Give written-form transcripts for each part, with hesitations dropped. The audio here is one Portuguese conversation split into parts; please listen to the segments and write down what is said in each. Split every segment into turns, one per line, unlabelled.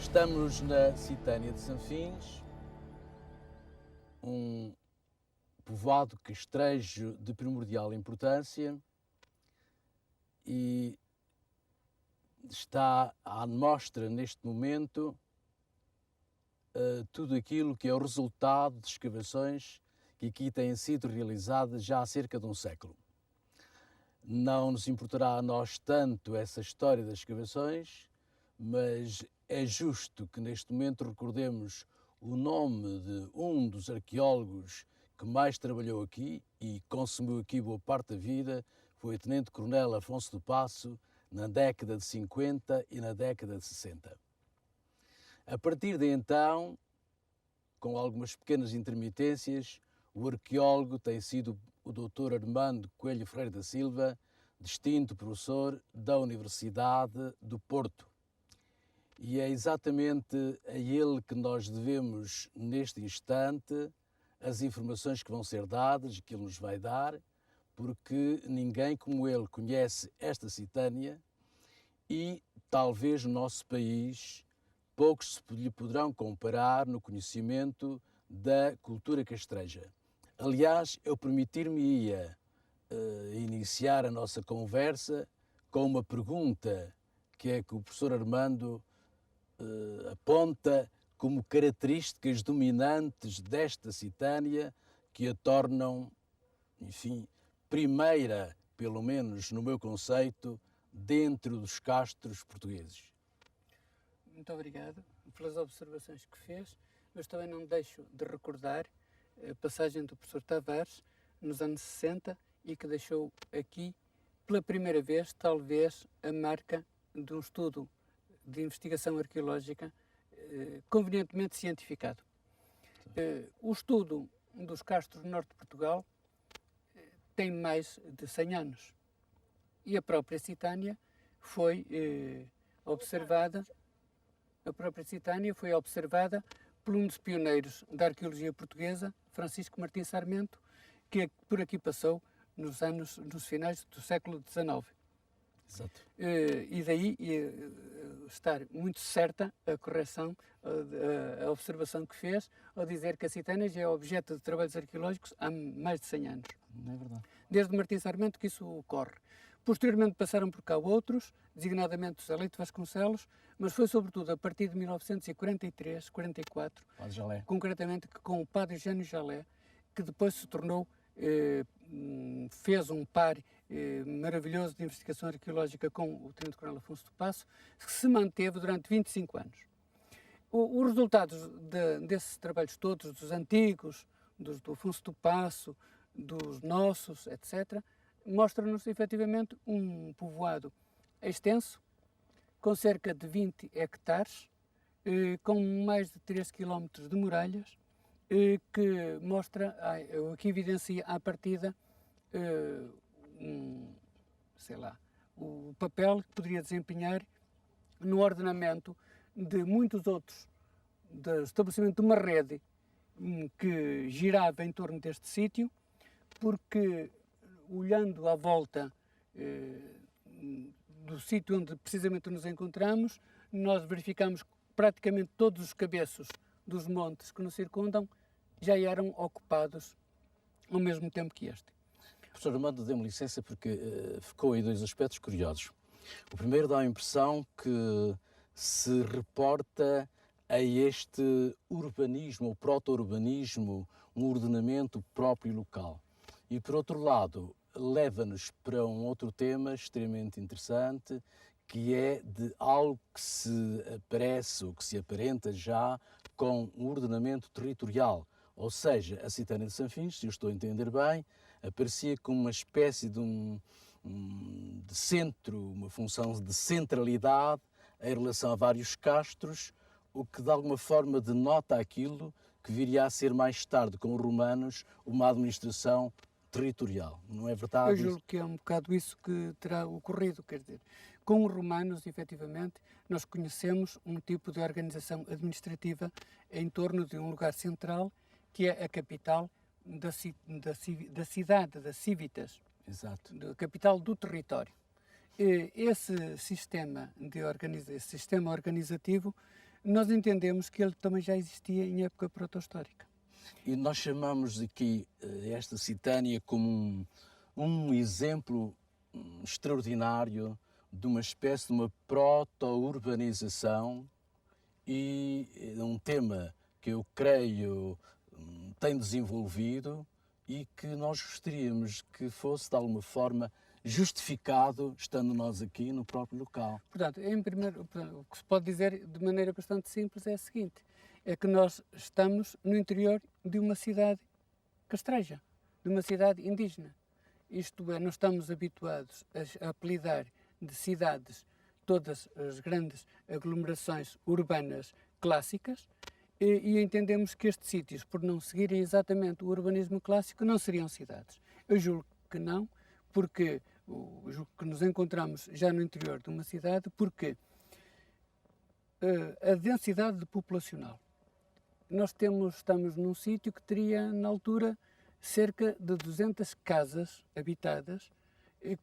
Estamos na Citânia de Sanfins, um povoado castrejo de primordial importância, e está à mostra neste momento tudo aquilo que é o resultado de escavações que aqui têm sido realizadas já há cerca de um século. Não nos importará a nós tanto essa história das escavações, mas é justo que neste momento recordemos o nome de um dos arqueólogos que mais trabalhou aqui e consumiu aqui boa parte da vida, foi o Tenente-Coronel Afonso do Paço, na década de 50 e na década de 60. A partir de então, com algumas pequenas intermitências, o arqueólogo tem sido o Dr. Armando Coelho Freire da Silva, distinto professor da Universidade do Porto. E é exatamente a ele que nós devemos, neste instante, as informações que vão ser dadas, que ele nos vai dar, porque ninguém como ele conhece esta Citânia e talvez no nosso país poucos se lhe poderão comparar no conhecimento da cultura castreja. Aliás, eu permitir-me-ia iniciar a nossa conversa com uma pergunta que é que o professor Armando aponta como características dominantes desta Citânia que a tornam, enfim, primeira, pelo menos no meu conceito, dentro dos castros portugueses.
Muito obrigado pelas observações que fez, mas também não deixo de recordar a passagem do professor Tavares nos anos 60 e que deixou aqui, pela primeira vez, talvez, a marca de um estudo de investigação arqueológica convenientemente cientificado. O estudo dos castros do norte de Portugal tem mais de 100 anos e a própria Citânia foi observada por um dos pioneiros da arqueologia portuguesa, Francisco Martins Sarmento, que por aqui passou nos finais do século XIX.
Exato.
E daí estar muito certa a correção, a observação que fez, ao dizer que a Citânia já é objeto de trabalhos arqueológicos há mais de 100 anos.
Não é verdade.
Desde Martins Sarmento que isso ocorre. Posteriormente passaram por cá outros, designadamente José Leite Vasconcelos, mas foi sobretudo a partir de 1943, 44, concretamente com o padre Eugênio Jalé, que depois se tornou, fez um par maravilhoso de investigação arqueológica com o Tenente-Coronel Afonso do Paço, que se manteve durante 25 anos. Os resultados desses trabalhos todos, dos antigos, do Afonso do Paço, dos nossos, etc., mostram-nos efetivamente um povoado extenso, com cerca de 20 hectares, com mais de 3 km de muralhas, que mostra, que evidencia à partida, o papel que poderia desempenhar no ordenamento de muitos outros, do estabelecimento de uma rede que girava em torno deste sítio, porque olhando à volta do sítio onde precisamente nos encontramos, nós verificamos que praticamente todos os cabeços dos montes que nos circundam já eram ocupados ao mesmo tempo que este.
Professor Armando, dê-me licença porque ficou aí dois aspectos curiosos. O primeiro dá a impressão que se reporta a este urbanismo, ou proto-urbanismo, um ordenamento próprio local. E, por outro lado, leva-nos para um outro tema extremamente interessante, que é de algo que se aparece, ou que se aparenta já, com um ordenamento territorial. Ou seja, a Citânia de Sanfins, se eu estou a entender bem, aparecia como uma espécie de de centro, uma função de centralidade em relação a vários castros, o que de alguma forma denota aquilo que viria a ser mais tarde, com os romanos, uma administração territorial, não é verdade?
Eu julgo que é um bocado isso que terá ocorrido, quer dizer, com os romanos, efetivamente, nós conhecemos um tipo de organização administrativa em torno de um lugar central, que é a capital da cidade, da civitas.
Exato.
Da capital do território. Esse sistema organizativo nós entendemos que ele também já existia em época proto-histórica.
E nós chamamos aqui esta Citânia como um exemplo extraordinário de uma espécie de uma proto-urbanização e um tema que eu creio tem desenvolvido e que nós gostaríamos que fosse de alguma forma justificado, estando nós aqui no próprio local.
Portanto, o que se pode dizer de maneira bastante simples é o seguinte, é que nós estamos no interior de uma cidade castreja, de uma cidade indígena. Isto é, nós estamos habituados a apelidar de cidades todas as grandes aglomerações urbanas clássicas e entendemos que estes sítios, por não seguirem exatamente o urbanismo clássico, não seriam cidades. Eu julgo que não, porque julgo que nos encontramos já no interior de uma cidade, porque a densidade populacional. Nós estamos num sítio que teria, na altura, cerca de 200 casas habitadas,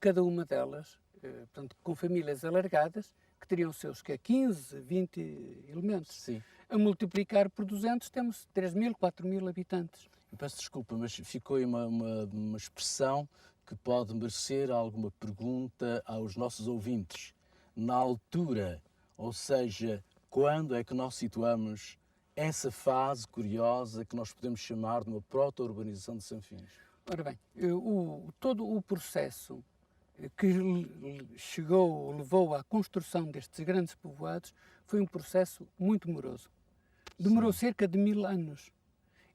cada uma delas, portanto, com famílias alargadas, que teriam seus 15, 20 elementos.
Sim.
A multiplicar por 200 temos 3.000, 4.000 habitantes.
Eu peço desculpa, mas ficou aí uma expressão que pode merecer alguma pergunta aos nossos ouvintes. Na altura, ou seja, quando é que nós situamos essa fase curiosa que nós podemos chamar de uma proto-urbanização de Sanfins?
Ora bem, todo o processo que levou à construção destes grandes povoados foi um processo muito moroso. Demorou cerca de 1000 anos.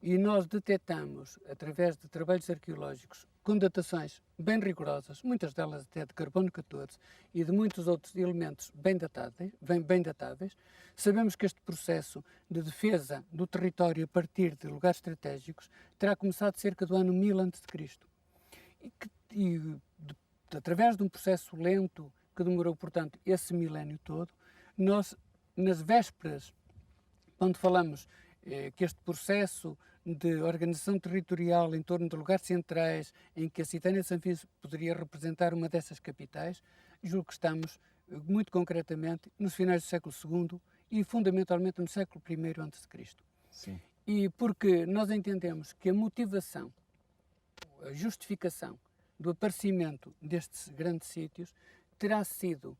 E nós detectamos, através de trabalhos arqueológicos, com datações bem rigorosas, muitas delas até de carbono 14 e de muitos outros elementos bem datáveis, sabemos que este processo de defesa do território a partir de lugares estratégicos terá começado cerca do ano 1000 a.C. Através de um processo lento, que demorou, portanto, esse milénio todo, nós, nas vésperas, quando falamos que este processo de organização territorial em torno de lugares centrais, em que a Citânia de Sanfins poderia representar uma dessas capitais, julgo que estamos, muito concretamente, nos finais do século II e, fundamentalmente, no século I a.C.
Sim.
E porque nós entendemos que a motivação, a justificação do aparecimento destes grandes sítios terá sido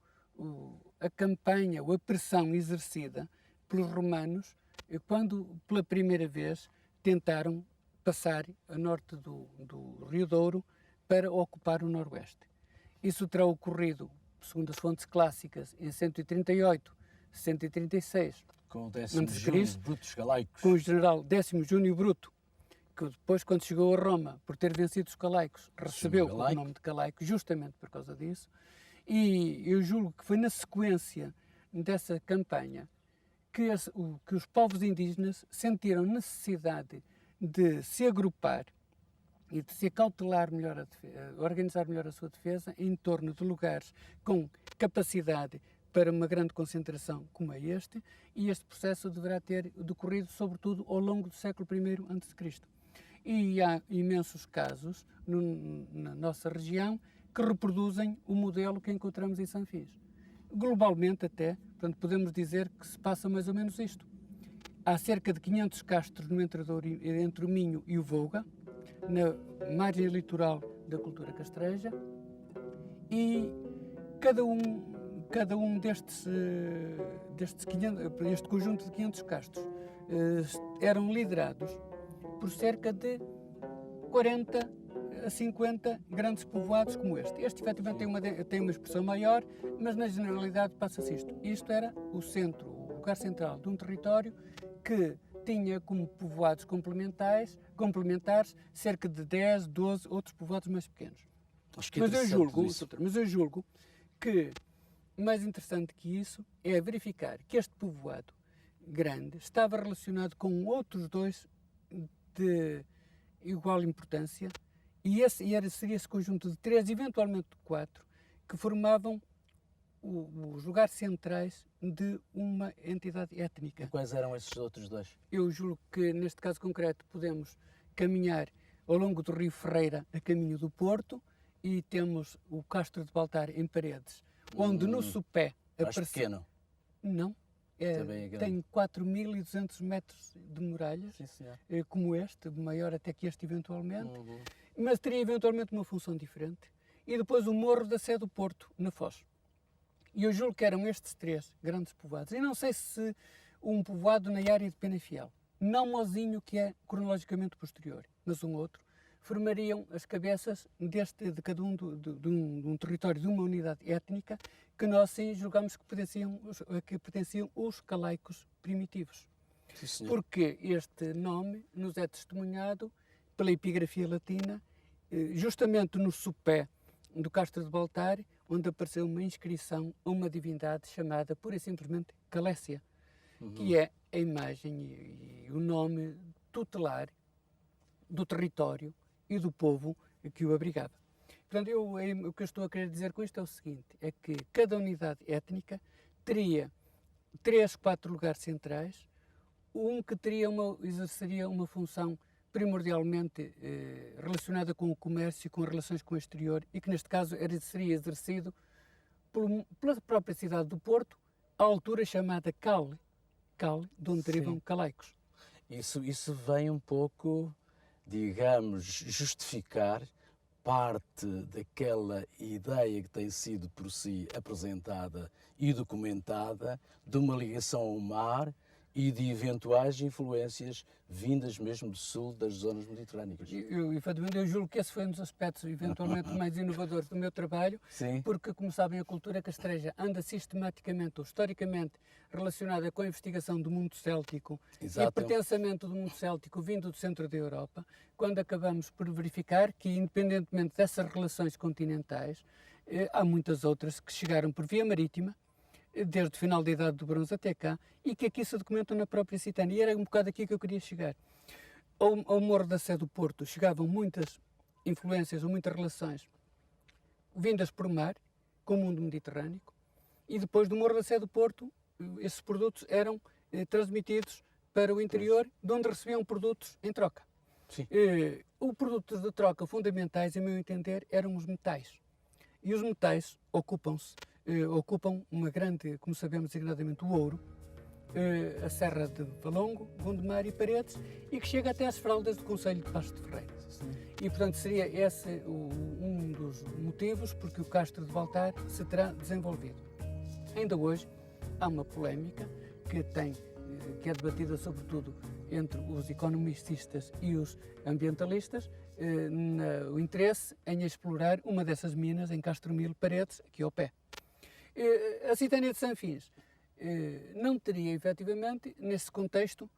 a campanha ou a pressão exercida pelos romanos quando, pela primeira vez, tentaram passar a norte do Rio Douro para ocupar o Noroeste. Isso terá ocorrido, segundo as fontes clássicas, em 138, 136
com o 10º Júnio Brutus Galaicos.
Com o general 10º Júnio Bruto, que depois, quando chegou a Roma, por ter vencido os Galaicos, recebeu o nome de Galaico justamente por causa disso. E eu julgo que foi na sequência dessa campanha que os povos indígenas sentiram necessidade de se agrupar e de se acautelar melhor, organizar melhor a sua defesa em torno de lugares com capacidade para uma grande concentração como é este, e este processo deverá ter decorrido sobretudo ao longo do século I a.C. E há imensos casos na nossa região que reproduzem o modelo que encontramos em Sanfins. Globalmente até, portanto, podemos dizer que se passa mais ou menos isto. Há cerca de 500 castros no entre o Minho e o Vouga, na margem litoral da cultura castreja, e cada um destes 500, este conjunto de 500 castros eram liderados por cerca de 40 a 50 grandes povoados como este. Este, efetivamente, tem uma expressão maior, mas na generalidade passa-se isto. Isto era o centro, o lugar central de um território que tinha como povoados complementares cerca de 10, 12 outros povoados mais pequenos. Mas eu julgo que mais interessante que isso é verificar que este povoado grande estava relacionado com outros dois de igual importância, e seria esse conjunto de 3, eventualmente de 4, que formavam os lugares centrais de uma entidade étnica.
E quais eram esses outros dois?
Eu julgo que, neste caso concreto, podemos caminhar ao longo do Rio Ferreira a caminho do Porto, e temos o Castro de Baltar em Paredes, onde no sopé...
Mais pequeno?
Não.
Também é grande.
Tem 4.200 metros de muralhas,
Sim, senhor.
como este, maior até que este eventualmente, mas teria eventualmente uma função diferente. E depois o Morro da Sé do Porto, na Foz. E eu julgo que eram estes 3 grandes povoados. E não sei se um povoado na área de Penafiel, não Mozinho, que é cronologicamente posterior, mas um outro, formariam as cabeças de cada um de um território, de uma unidade étnica, que nós sim julgamos que pertenciam os calaicos primitivos.
Sim, senhor.
Porque este nome nos é testemunhado pela epigrafia latina, justamente no sopé do Castro de Baltar, onde apareceu uma inscrição a uma divindade chamada pura e simplesmente Calécia, que é a imagem e o nome tutelar do território e do povo que o abrigava. Portanto, o que eu estou a querer dizer com isto é o seguinte, é que cada unidade étnica teria 3, 4 lugares centrais, um que exerceria uma função primordialmente relacionada com o comércio e com as relações com o exterior, e que neste caso seria exercido pela própria cidade do Porto, à altura chamada Cale, de onde derivam calaicos.
Isso vem um pouco, digamos, justificar parte daquela ideia que tem sido por si apresentada e documentada de uma ligação ao mar e de eventuais influências vindas mesmo do sul das zonas mediterrâneas.
Efetivamente, eu julgo que esse foi um dos aspectos eventualmente mais inovadores do meu trabalho,
Sim.
porque, como sabem, a cultura castreja anda sistematicamente ou historicamente relacionada com a investigação do mundo céltico.
Exato.
E o pertencimento do mundo céltico vindo do centro da Europa, quando acabamos por verificar que, independentemente dessas relações continentais, há muitas outras que chegaram por via marítima, desde o final da Idade do Bronze até cá, e que aqui se documentam na própria Citânia. E era um bocado aqui que eu queria chegar. Ao Morro da Sé do Porto chegavam muitas influências ou muitas relações vindas por mar, com o mundo mediterrâneo, e depois do Morro da Sé do Porto, esses produtos eram transmitidos para o interior, de onde recebiam produtos em troca.
Sim.
Os produtos de troca fundamentais, a meu entender, eram os metais. E os metais ocupam uma grande, como sabemos designadamente, o ouro, a Serra de Valongo, Gondomar e Paredes, e que chega até às fraldas do Concelho de Paços de Ferreira. E, portanto, seria esse um dos motivos porque o Castro de Baltar se terá desenvolvido. Ainda hoje há uma polémica que é debatida sobretudo entre os economistas e os ambientalistas, o interesse em explorar uma dessas minas em Castro Mil Paredes, aqui ao pé. A Citânia de Sanfins não teria, efetivamente, nesse contexto,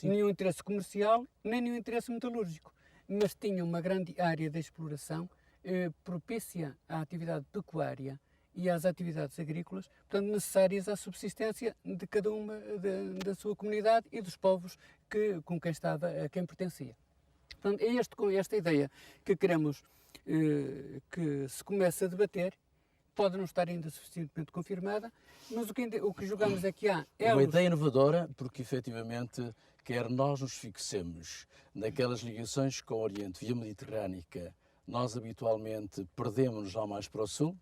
nenhum interesse comercial, nem nenhum interesse metalúrgico, mas tinha uma grande área de exploração propícia à atividade pecuária e às atividades agrícolas, portanto, necessárias à subsistência de cada uma da sua comunidade e dos povos a quem pertencia. Portanto, é com esta ideia que queremos que se comece a debater. Pode não estar ainda suficientemente confirmada, mas o que julgamos é que há...
Uma ideia inovadora, porque efetivamente, quer nós nos fixemos naquelas ligações com o Oriente via Mediterrânica, nós habitualmente perdemos-nos lá mais para o sul,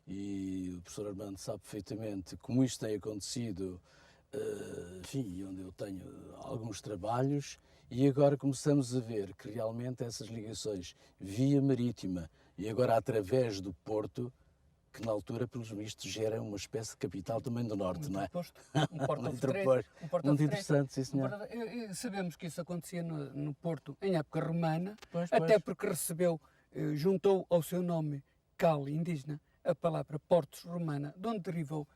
e o professor Armando sabe perfeitamente como isto tem acontecido, enfim, onde eu tenho alguns trabalhos, e agora começamos a ver que realmente essas ligações via marítima e agora através do Porto, que na altura, pelos vistos, gera uma espécie de capital também do Norte, não é?
Um porto
muito interessante, sim, senhor.
Sabemos que isso acontecia no Porto em época romana,
Pois.
porque juntou ao seu nome cal indígena a palavra Portos romana, de onde derivou,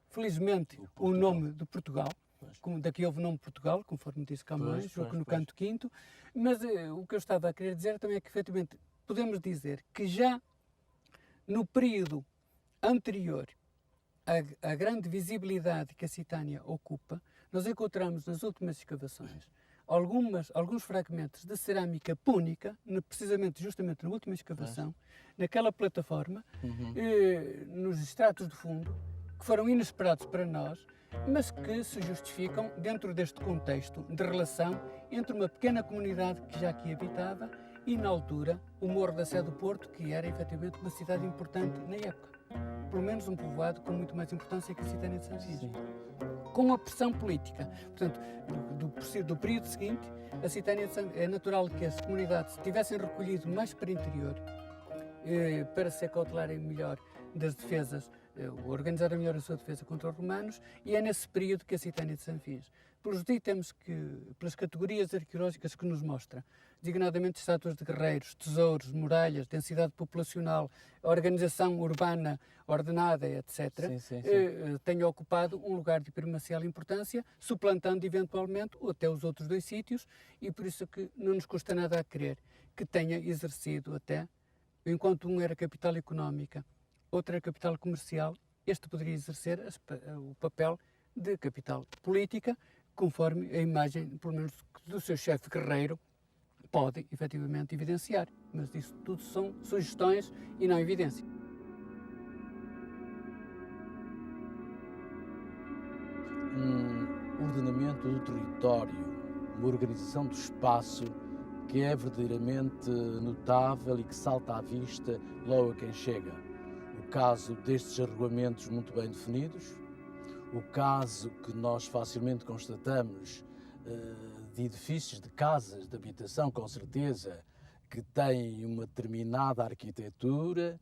felizmente, o nome de Portugal. Como daqui houve o nome Portugal, conforme disse Camões, no canto quinto. Mas o que eu estava a querer dizer também é que, efetivamente, podemos dizer que já no período anterior à grande visibilidade que a Citânia ocupa, nós encontramos nas últimas escavações alguns fragmentos de cerâmica púnica, justamente na última escavação, naquela plataforma, nos estratos de fundo, que foram inesperados para nós, mas que se justificam dentro deste contexto de relação entre uma pequena comunidade que já aqui habitava e, na altura, o Morro da Sé do Porto, que era efetivamente uma cidade importante na época. pelo menos um povoado com muito mais importância que a Citânia de Sanfins. Com a pressão política. Portanto, do período seguinte, a Citânia de Sanfins, é natural que as comunidades tivessem recolhido mais para o interior, para se acautelarem melhor das defesas, organizarem melhor a sua defesa contra os romanos, e é nesse período que a Citânia de Sanfins, pelos itens pelas categorias arqueológicas que nos mostra, designadamente estátuas de guerreiros, tesouros, muralhas, densidade populacional, organização urbana ordenada, etc., tenha ocupado um lugar de primacial importância, suplantando eventualmente até os outros dois sítios, e por isso que não nos custa nada a crer que tenha exercido até, enquanto um era capital económica, outro era capital comercial, este poderia exercer o papel de capital política, conforme a imagem, pelo menos do seu chefe guerreiro, pode efetivamente evidenciar. Mas isso tudo são sugestões e não evidência.
Um ordenamento do território, uma organização do espaço que é verdadeiramente notável e que salta à vista logo a quem chega. O caso destes arruamentos muito bem definidos, o caso que nós facilmente constatamos de edifícios, de casas, de habitação, com certeza, que têm uma determinada arquitetura,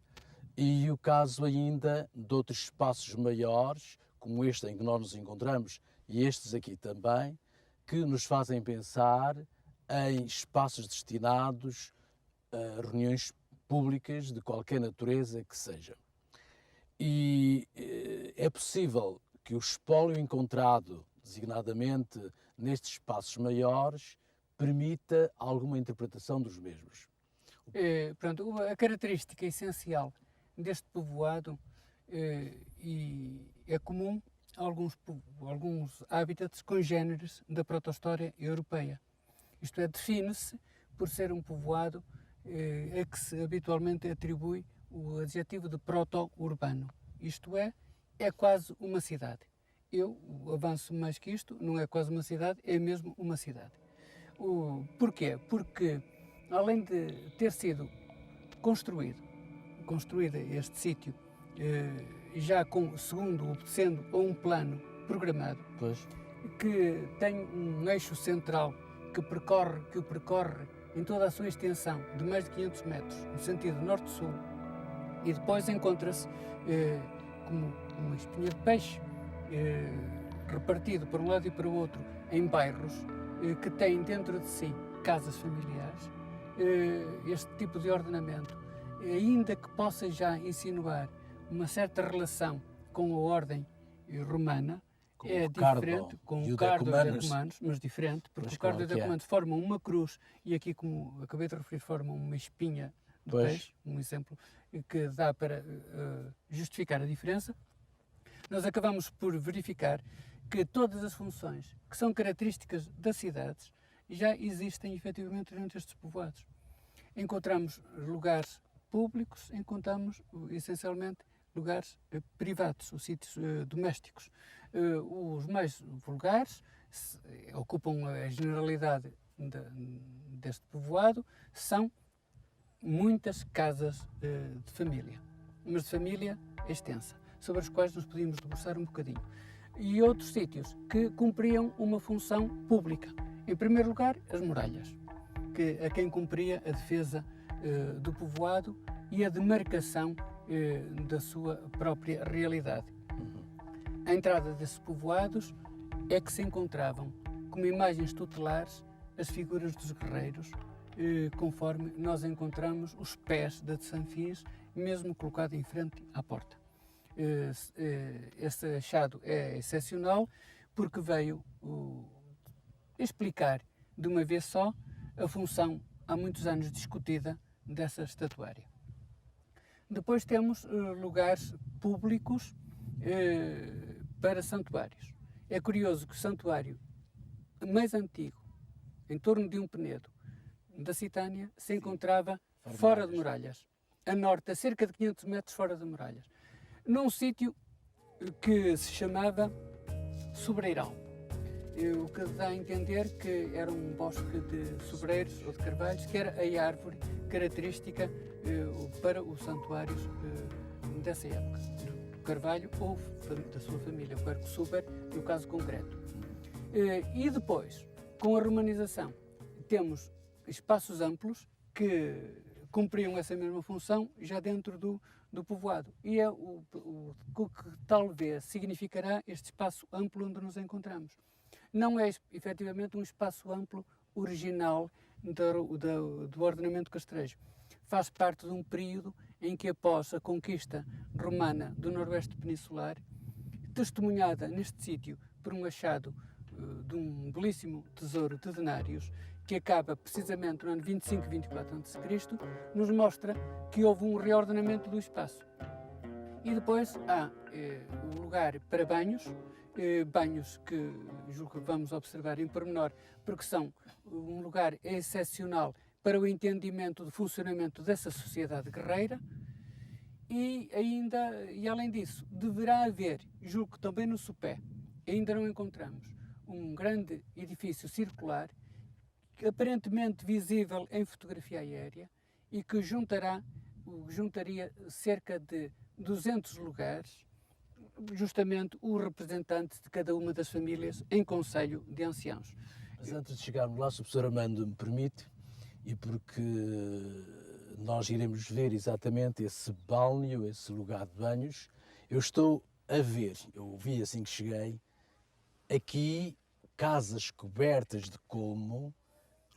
e o caso ainda de outros espaços maiores, como este em que nós nos encontramos, e estes aqui também, que nos fazem pensar em espaços destinados a reuniões públicas de qualquer natureza que seja. E é possível que o espólio encontrado, designadamente nestes espaços maiores, permita alguma interpretação dos mesmos.
Pronto, a característica essencial deste povoado e é comum a alguns hábitats congêneres da proto-história europeia. Isto é, define-se por ser um povoado a que se habitualmente atribui o adjetivo de proto-urbano. Isto é quase uma cidade. Eu avanço mais que isto, não é quase uma cidade, é mesmo uma cidade. Porquê? Porque, além de ter sido construído este sítio, já obedecendo a um plano programado, que tem um eixo central que percorre em toda a sua extensão de mais de 500 metros, no sentido norte-sul, e depois encontra-se como uma espinha de peixe, repartido para um lado e para o outro em bairros que têm dentro de si casas familiares. Este tipo de ordenamento, ainda que possa já insinuar uma certa relação com a ordem romana, é diferente, com o cardo e os decumanos, mas diferente, porque o cardo e o decumano formam uma cruz e aqui, como acabei de referir, formam uma espinha de peixe, um exemplo que dá para justificar a diferença. Nós acabamos por verificar que todas as funções que são características das cidades já existem efetivamente durante estes povoados. Encontramos lugares públicos, encontramos essencialmente lugares privados, os sítios domésticos. Os mais vulgares ocupam a generalidade deste povoado, são muitas casas de família, mas de família extensa, sobre as quais nos podíamos debruçar um bocadinho. E outros sítios que cumpriam uma função pública. Em primeiro lugar, as muralhas, a quem cumpria a defesa do povoado e a demarcação da sua própria realidade. À entrada desses povoados é que se encontravam, como imagens tutelares, as figuras dos guerreiros, conforme nós encontramos os pés de Sanfins, mesmo colocado em frente à porta. Esse achado é excepcional porque veio explicar de uma vez só a função há muitos anos discutida dessa estatuária. Depois temos lugares públicos para santuários. É curioso que o santuário mais antigo, em torno de um penedo da Citânia, se encontrava fora de muralhas, a norte, a cerca de 500 metros fora de muralhas, num sítio que se chamava Sobreiral, o que dá a entender que era um bosque de sobreiros ou de carvalhos, que era a árvore característica para os santuários dessa época. Carvalho ou da sua família, o Quercus Super, no caso concreto. E depois, com a romanização, temos espaços amplos que cumpriam essa mesma função já dentro do povoado. E é o que talvez significará este espaço amplo onde nos encontramos. Não é efetivamente um espaço amplo original do ordenamento castrejo. Faz parte de um período em que, após a conquista romana do Noroeste Peninsular, testemunhada neste sítio por um achado de um belíssimo tesouro de denários, que acaba precisamente no ano 25 e 24 a.C., nos mostra que houve um reordenamento do espaço. E depois há o lugar para banhos, banhos que julgo que vamos observar em pormenor, porque são um lugar excepcional para o entendimento do funcionamento dessa sociedade guerreira. E além disso, deverá haver, julgo que também no Sopé, ainda não encontramos, um grande edifício circular, aparentemente visível em fotografia aérea, e que juntaria cerca de 200 lugares, justamente o representante de cada uma das famílias em Conselho de Anciãos.
Mas antes de chegarmos lá, se o professor Armando me permite, e porque nós iremos ver exatamente esse balneo, esse lugar de banhos, eu estou a ver, eu vi assim que cheguei, aqui casas cobertas de colmo,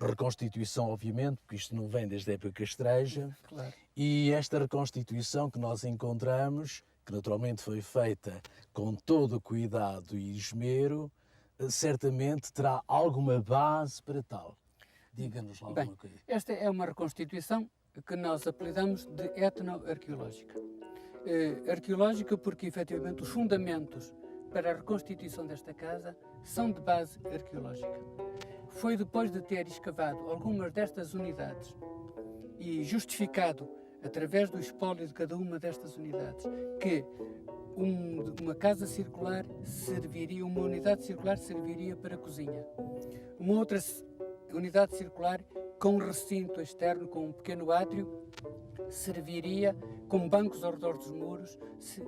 reconstituição obviamente, porque isto não vem desde a época castreja,
Claro.
E esta reconstituição que nós encontramos, que naturalmente foi feita com todo o cuidado e esmero, certamente terá alguma base para tal. Diga-nos lá alguma coisa.
Esta é uma reconstituição que nós apelidamos de etnoarqueológica. Arqueológica porque, efetivamente, os fundamentos para a reconstituição desta casa são de base arqueológica. Foi depois de ter escavado algumas destas unidades e justificado, através do espólio de cada uma destas unidades, que uma casa circular serviria, uma unidade circular serviria para a cozinha. Uma outra unidade circular com recinto externo, com um pequeno átrio, serviria com bancos ao redor dos muros,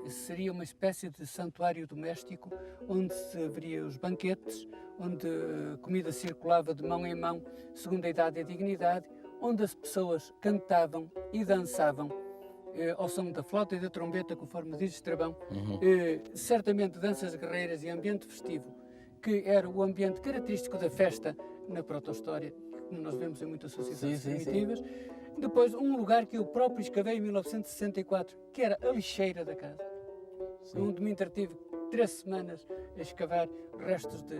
seria uma espécie de santuário doméstico, onde se haveria os banquetes, onde a comida circulava de mão em mão, segundo a idade e a dignidade, onde as pessoas cantavam e dançavam ao som da flauta e da trombeta, conforme diz Estrabão, certamente danças guerreiras e ambiente festivo, que era o ambiente característico da festa na proto-história, como nós vemos em muitas sociedades primitivas. Depois, um lugar que eu próprio escavei em 1964, que era a lixeira da casa, onde me entretive 3 semanas a escavar restos de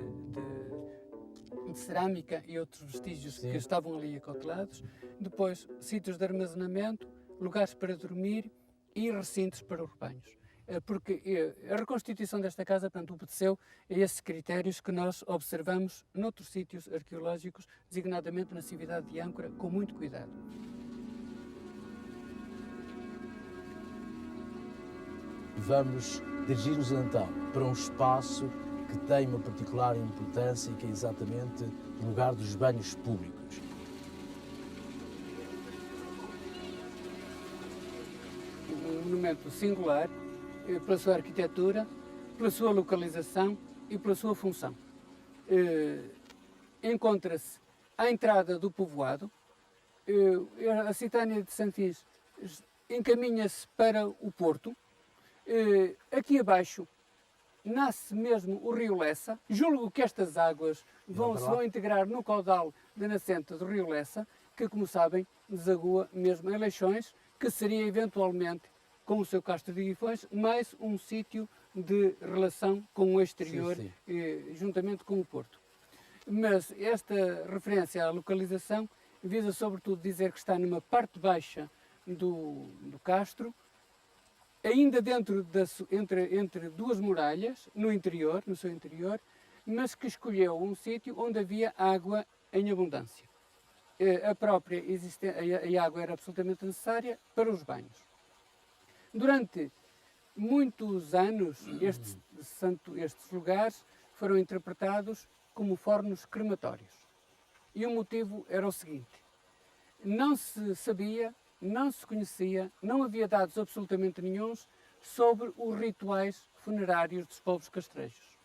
cerâmica e outros vestígios que estavam ali acotelados. Depois, sítios de armazenamento, lugares para dormir e recintos para os rebanhos. Porque a reconstituição desta casa, portanto, obedeceu a esses critérios que nós observamos noutros sítios arqueológicos, designadamente na cidade de Âncora, com muito cuidado.
Vamos dirigir-nos então para um espaço que tem uma particular importância e que é exatamente o lugar dos banhos públicos.
Um monumento singular pela sua arquitetura, pela sua localização e pela sua função. Encontra-se à entrada do povoado. A Citânia de Sanfins encaminha-se para o Porto. Aqui abaixo nasce mesmo o rio Lessa. Julgo que estas águas se vão integrar no caudal da nascente do rio Lessa, que, como sabem, desagua mesmo em Leixões, que seria eventualmente, com o seu Castro de Guifões, mais um sítio de relação com o exterior, juntamente com o Porto. Mas esta referência à localização visa sobretudo dizer que está numa parte baixa do Castro, ainda dentro entre duas muralhas, no seu interior, mas que escolheu um sítio onde havia água em abundância. A água era absolutamente necessária para os banhos. Durante muitos anos, estes lugares foram interpretados como fornos crematórios. E o motivo era o seguinte: não se sabia, não se conhecia, não havia dados absolutamente nenhuns sobre os rituais funerários dos povos castrejos.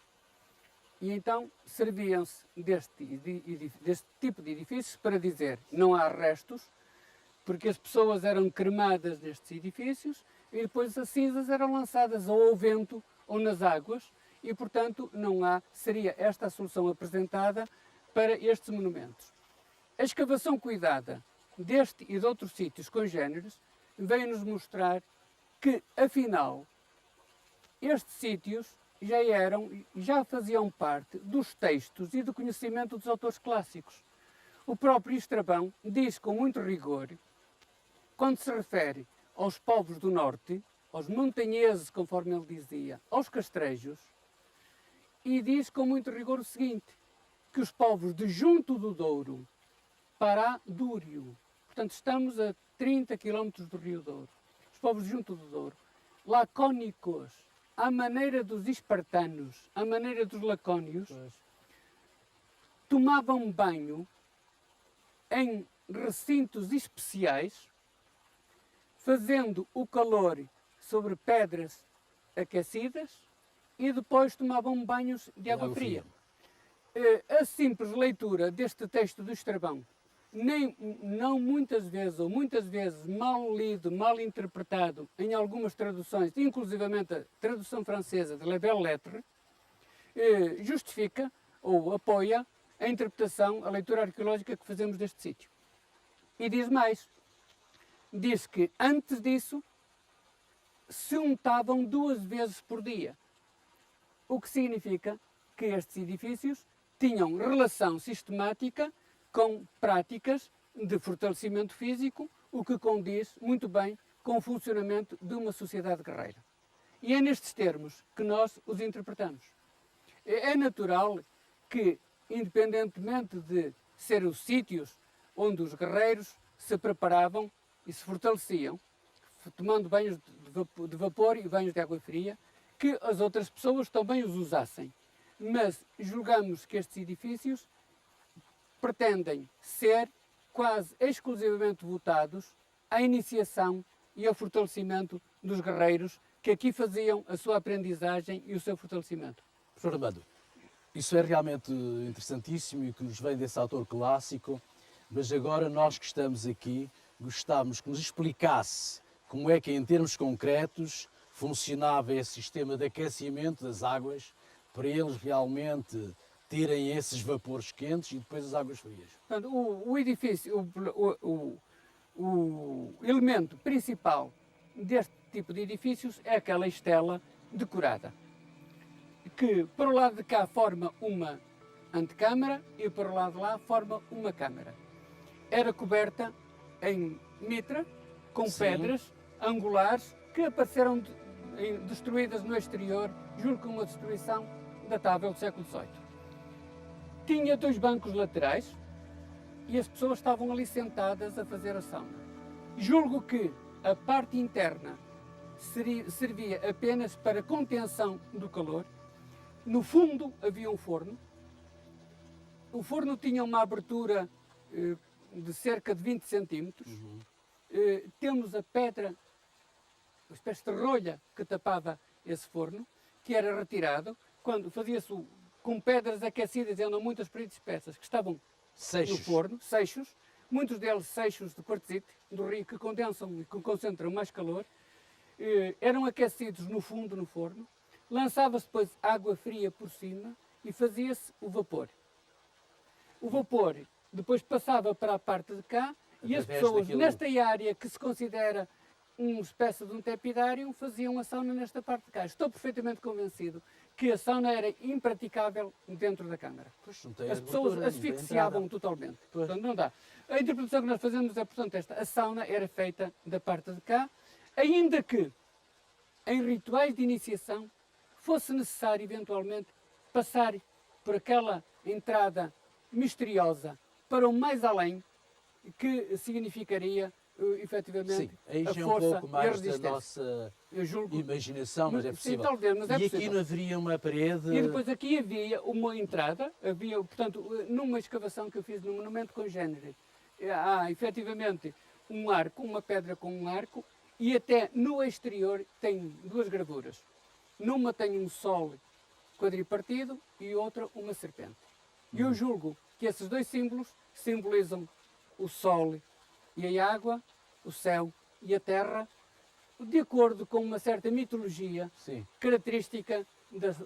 E então serviam-se deste tipo de edifícios para dizer não há restos, porque as pessoas eram cremadas nestes edifícios e depois as cinzas eram lançadas ou ao vento ou nas águas e, portanto, não há, seria esta a solução apresentada para estes monumentos. A escavação cuidada deste e de outros sítios congêneres veio-nos mostrar que, afinal, estes sítios já faziam parte dos textos e do conhecimento dos autores clássicos. O próprio Estrabão diz com muito rigor, quando se refere aos povos do norte, aos montanheses, conforme ele dizia, aos castrejos, e diz com muito rigor o seguinte, que os povos de junto do Douro para Dúrio, portanto estamos a 30 km do Rio Douro, os povos de junto do Douro, lacónicos, à maneira dos espartanos, à maneira dos lacónios, tomavam banho em recintos especiais, fazendo o calor sobre pedras aquecidas e depois tomavam banhos de água fria. A simples leitura deste texto do Estrabão, não muitas vezes, ou muitas vezes mal lido, mal interpretado em algumas traduções, inclusivamente a tradução francesa de La Belle Lettre, justifica ou apoia a interpretação, a leitura arqueológica que fazemos deste sítio. E diz mais, diz que antes disso se untavam 2 vezes por dia, o que significa que estes edifícios tinham relação sistemática com práticas de fortalecimento físico, o que condiz muito bem com o funcionamento de uma sociedade guerreira. E é nestes termos que nós os interpretamos. É natural que, independentemente de serem os sítios onde os guerreiros se preparavam e se fortaleciam, tomando banhos de vapor e banhos de água fria, que as outras pessoas também os usassem. Mas julgamos que estes edifícios pretendem ser quase exclusivamente votados à iniciação e ao fortalecimento dos guerreiros que aqui faziam a sua aprendizagem e o seu fortalecimento.
Professor Armando, isso é realmente interessantíssimo e que nos vem desse autor clássico, mas agora nós que estamos aqui gostávamos que nos explicasse como é que, em termos concretos, funcionava esse sistema de aquecimento das águas para eles realmente terem esses vapores quentes e depois as águas frias.
Portanto, o edifício, o elemento principal deste tipo de edifícios é aquela estela decorada, que para o lado de cá forma uma antecâmara e para o lado de lá forma uma câmara. Era coberta em mitra, com pedras angulares que apareceram destruídas no exterior, julgo que uma destruição datável do século XVIII. Tinha 2 bancos laterais e as pessoas estavam ali sentadas a fazer a sauna. Julgo que a parte interna servia apenas para contenção do calor. No fundo havia um forno. O forno tinha uma abertura de cerca de 20 centímetros. Temos a pedra, uma espécie de rolha que tapava esse forno, que era retirado quando fazia-se com pedras aquecidas, eram muitas paredes espessas que estavam no forno, seixos, muitos deles seixos de quartzite, do rio, que condensam e que concentram mais calor, eram aquecidos no fundo, no forno, lançava-se depois água fria por cima e fazia-se o vapor. O vapor depois passava para a parte de cá e as pessoas nesta área que se considera uma espécie de um tepidário faziam a sauna nesta parte de cá. Estou perfeitamente convencido que a sauna era impraticável dentro da câmara. As pessoas asfixiavam totalmente. Portanto, não dá. A interpretação que nós fazemos é, portanto, esta. A sauna era feita da parte de cá, ainda que em rituais de iniciação fosse necessário, eventualmente, passar por aquela entrada misteriosa para o mais além, que significaria efetivamente,
aí
a
já
força
um pouco mais
e a
da nossa
imaginação,
mas é possível.
Sim, talvez, mas é
e
possível.
aqui não haveria uma parede...
E depois aqui havia uma entrada, havia, portanto, numa escavação que eu fiz no monumento congênere, há efetivamente um arco, uma pedra com um arco, e até no exterior tem duas gravuras. Numa tem um sol quadripartido e outra uma serpente. E eu julgo que esses dois símbolos simbolizam o sol e a água, o céu e a terra, de acordo com uma certa mitologia
Sim.
característica das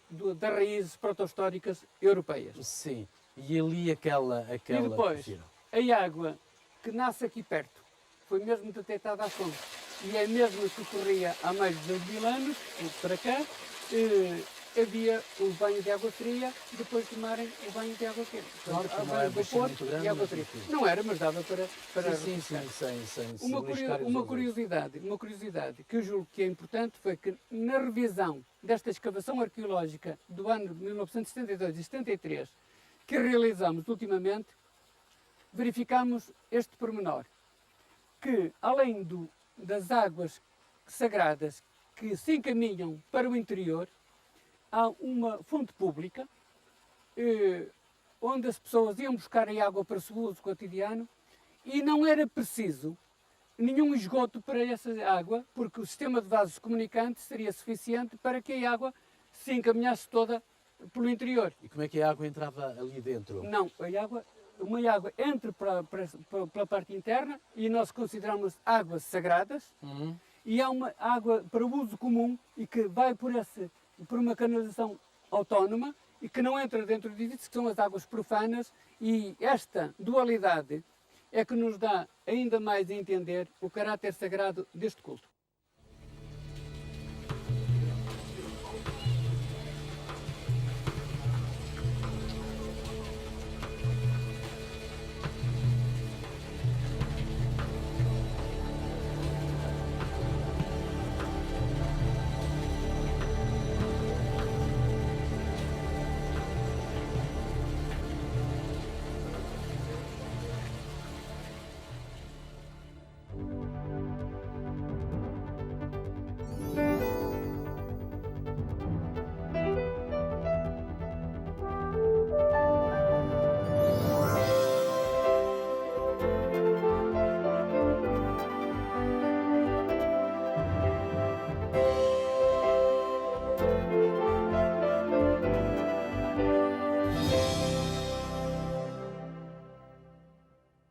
raízes proto-históricas europeias.
Sim. E ali aquela
E depois,
piscina.
a água que nasce aqui perto foi mesmo detectada à fonte. E é mesmo que corria há mais de 2.000 anos, para cá, havia o banho de água fria, depois de tomarem o banho de água quente.
Claro que
Há
não é
banho
uma piscina
vapor
muito grande,
e água
mas
fria.
enfim.
Não era, mas dava para
Sim,
refrescar.
sem
Uma
beliscar os
uma
outros.
curiosidade que eu julgo que é importante foi que na revisão desta escavação arqueológica do ano de 1972 e 73, que realizamos ultimamente, verificamos este pormenor, que além das águas sagradas que se encaminham para o interior, há uma fonte pública onde as pessoas iam buscar a água para o seu uso cotidiano e não era preciso nenhum esgoto para essa água, porque o sistema de vasos comunicantes seria suficiente para que a água se encaminhasse toda pelo interior.
E como é que a água entrava ali dentro?
Não, uma água entra pela parte interna e nós consideramos águas sagradas, e há uma água para uso comum e que vai por uma canalização autónoma e que não entra dentro de edifícios, que são as águas profanas, e esta dualidade é que nos dá ainda mais a entender o caráter sagrado deste culto.